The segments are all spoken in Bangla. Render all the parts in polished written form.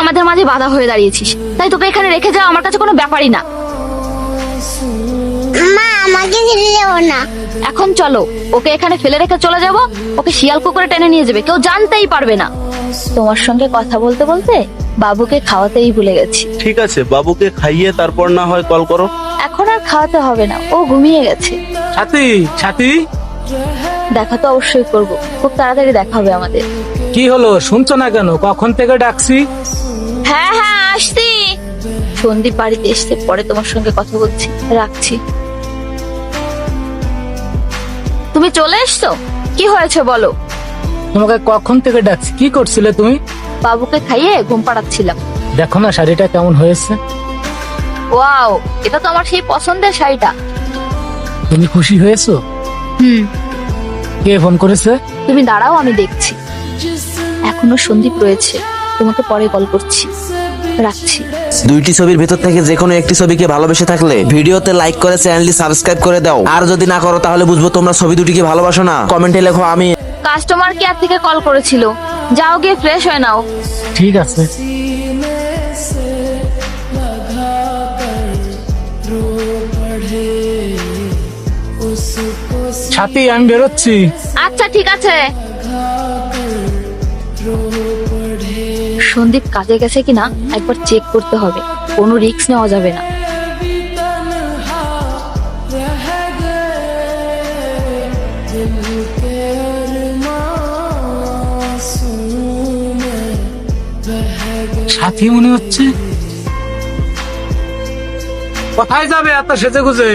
আমাদের মাঝে বাধা হয়ে দাঁড়িয়েছিস, তাই তোকে এখানে রেখে যাওয়া আমার কাছে কোনো ব্যাপারই না। মা আমাকে ছেড়ে যাবো না। এখন চলো, ওকে এখানে ফেলে রেখে চলে যাব, ওকে শিয়াল কুকুরে টেনে নিয়ে যাবে, কেউ জানতেই পারবে না। তোমার সঙ্গে কথা বলতে বলতে বাবুকে খাওয়াতেই ভুলে গেছি। ঠিক আছে, বাবুকে খাইয়ে তারপর না হয় কল করো। এখন আর খাওয়াতে হবে না, ও ঘুমিয়ে গেছে। সাথী সাথী, দেখা তো অবশ্যই করব, খুব তাড়াতাড়ি দেখা হবে আমাদের। কি হলো শুনছো না কেন? কখন থেকে ডাকছি। হ্যাঁ হ্যাঁ আসছি। সন্দীপ বাড়িতে এসছে, পরে তোমার সঙ্গে কথা বলছি, রাখছি। তুমি চলে এসছো, কি হয়েছে বলো? তোমাকে কখন থেকে ডাকছি, কি করছিলে তুমি? বাবুকে খাইয়ে ঘুম পাড়াচ্ছিলাম। দেখো না শাড়িটা কেমন হয়েছে। ওয়াও, এটা তো আমার সেই পছন্দের শাড়িটা। তুমি খুশি হয়েছো? হুম। কে ফোন করেছে? তুমি দাঁড়াও, আমি দেখছি। এখনো সন্দীপ রয়েছে, তোমাকে পরে কল করছি, রাখছি। দুইটি ছবির ভেতর থেকে যে কোনো একটি ছবিকে ভালোবেসে থাকলে ভিডিওতে লাইক করে চ্যানেলটি সাবস্ক্রাইব করে দাও। আর যদি না করো তাহলে বুঝবো তোমরা ছবি দুটিকে ভালোবাসো না। কমেন্টে লেখো আমি। কাস্টমার কেয়ার থেকে কল করেছিল, যাও গিয়ে ফ্রেশ হয়ে নাও। ঠিক আছে। সাথী আমি বেরোচ্ছি। আচ্ছা ঠিক আছে। সন্দীপ কাজে গেছে কিনা একবার চেক করতে হবে, কোনো রিস্ক নেওয়া যাবে না। সাথী মনে হচ্ছে। কোথায় যাবে এত সেজে গুজে?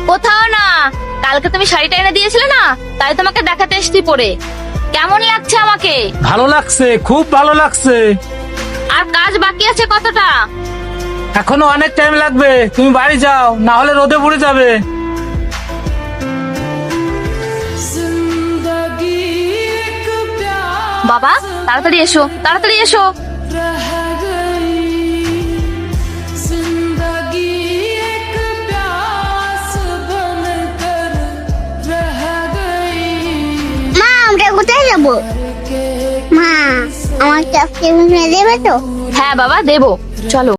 কোথাও না, কালকে তুমি শাড়িটা এনে দিয়েছিলে না, তাই তোমাকে দেখাতে এসছি পরে। কেমন লাগছে আমাকে? ভালো লাগছে, খুব ভালো লাগছে। আর কাজ বাকি আছে কতটা? এখনো অনেক টাইম লাগবে, তুমি বাড়ি যাও, না হলে রোদে পুড়ে যাবে। বাবা তাড়াতাড়ি এসো, তাড়াতাড়ি এসো। মা আমরা কোথায় যাবো? মা আমাকে আজকে ঘুমিয়ে দেবে তো? হ্যাঁ বাবা দেবো, চলো।